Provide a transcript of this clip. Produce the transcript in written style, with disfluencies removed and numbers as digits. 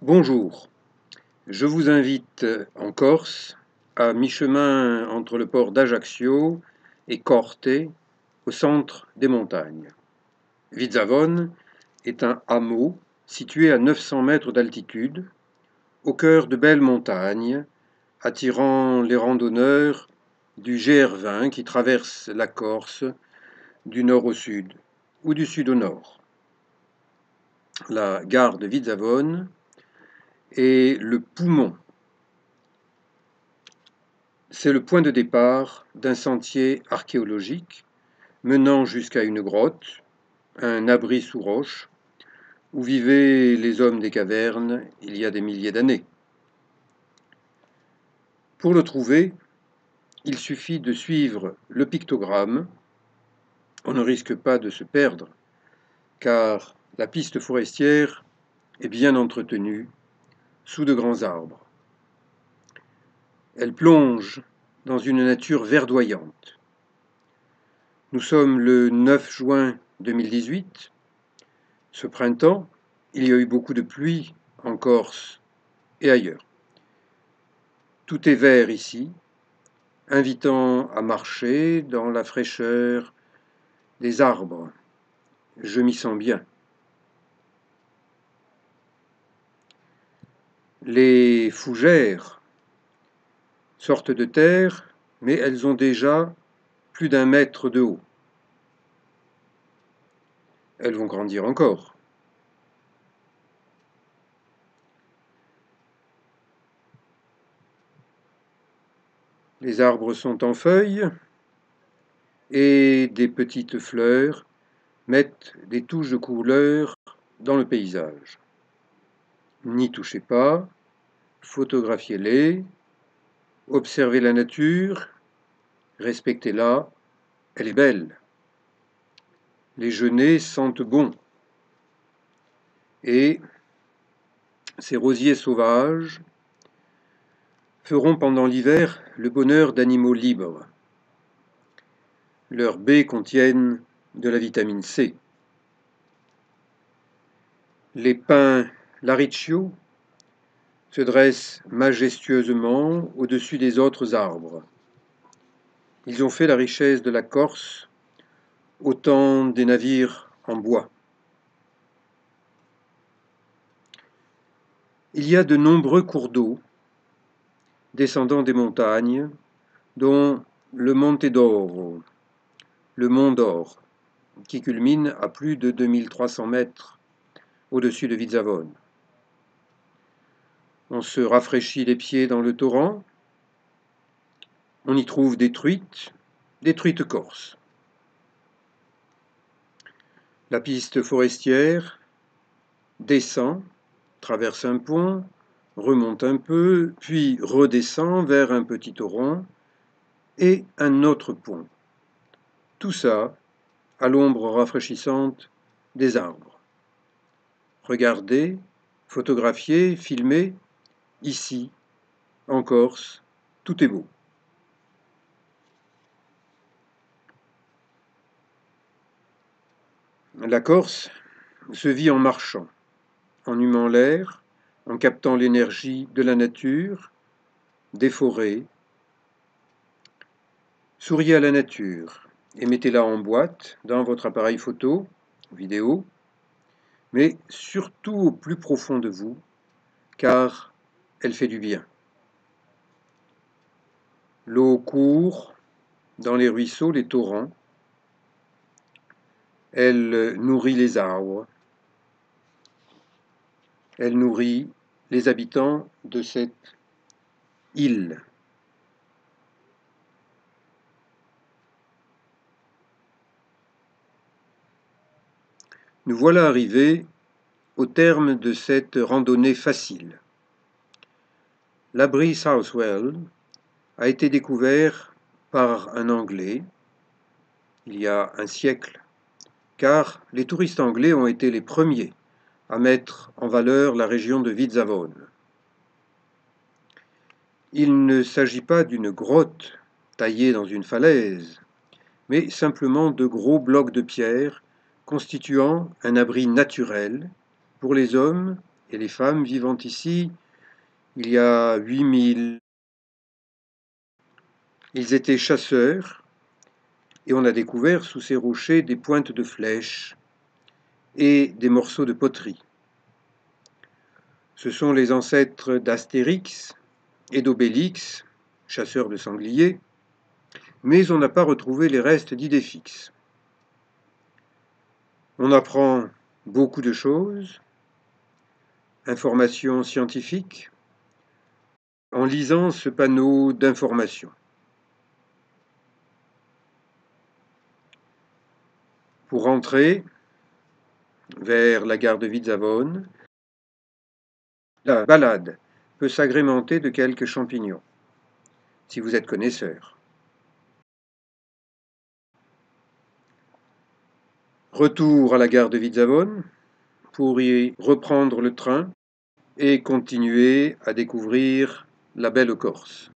Bonjour, je vous invite en Corse, à mi-chemin entre le port d'Ajaccio et Corte, au centre des montagnes. Vizzavone est un hameau situé à 900 mètres d'altitude, au cœur de belles montagnes, attirant les randonneurs du GR20 qui traverse la Corse du nord au sud ou du sud au nord. La gare de Vizzavone est le poumon. C'est le point de départ d'un sentier archéologique menant jusqu'à une grotte, un abri sous roche, où vivaient les hommes des cavernes il y a des milliers d'années. Pour le trouver, il suffit de suivre le pictogramme. On ne risque pas de se perdre, car la piste forestière est bien entretenue sous de grands arbres. Elle plonge dans une nature verdoyante. Nous sommes le 9 juin 2018. Ce printemps, il y a eu beaucoup de pluie en Corse et ailleurs. Tout est vert ici, invitant à marcher dans la fraîcheur des arbres. Je m'y sens bien. Les fougères sortent de terre, mais elles ont déjà plus d'1 mètre de haut. Elles vont grandir encore. Les arbres sont en feuilles et des petites fleurs mettent des touches de couleur dans le paysage. N'y touchez pas, photographiez-les, observez la nature, respectez-la, elle est belle. Les genêts sentent bon. Et ces rosiers sauvages feront pendant l'hiver le bonheur d'animaux libres. Leurs baies contiennent de la vitamine C. Les pins Laricchio se dressent majestueusement au-dessus des autres arbres. Ils ont fait la richesse de la Corse au temps des navires en bois. Il y a de nombreux cours d'eau descendant des montagnes, dont le Monte d'Oro, le Mont d'Or, qui culmine à plus de 2300 mètres au-dessus de Vizzavone. On se rafraîchit les pieds dans le torrent. On y trouve des truites corses. La piste forestière descend, traverse un pont, remonte un peu, puis redescend vers un petit torrent et un autre pont. Tout ça à l'ombre rafraîchissante des arbres. Regardez, photographiez, filmez. Ici, en Corse, tout est beau. La Corse se vit en marchant, en humant l'air, en captant l'énergie de la nature, des forêts. Souriez à la nature et mettez-la en boîte dans votre appareil photo, vidéo, mais surtout au plus profond de vous, car elle fait du bien. L'eau court dans les ruisseaux, les torrents. Elle nourrit les arbres. Elle nourrit les habitants de cette île. Nous voilà arrivés au terme de cette randonnée facile. L'abri Southwell a été découvert par un Anglais il y a un siècle, car les touristes anglais ont été les premiers à mettre en valeur la région de Vizzavone. Il ne s'agit pas d'une grotte taillée dans une falaise, mais simplement de gros blocs de pierre constituant un abri naturel pour les hommes et les femmes vivant ici il y a 8000. Ils étaient chasseurs et on a découvert sous ces rochers des pointes de flèches et des morceaux de poterie. Ce sont les ancêtres d'Astérix et d'Obélix, chasseurs de sangliers, mais on n'a pas retrouvé les restes d'Idéfix. On apprend beaucoup de choses, informations scientifiques, en lisant ce panneau d'information. Pour rentrer vers la gare de Vidzavone, la balade peut s'agrémenter de quelques champignons, si vous êtes connaisseur. Retour à la gare de Vidzavone pour y reprendre le train et continuer à découvrir la belle Corse.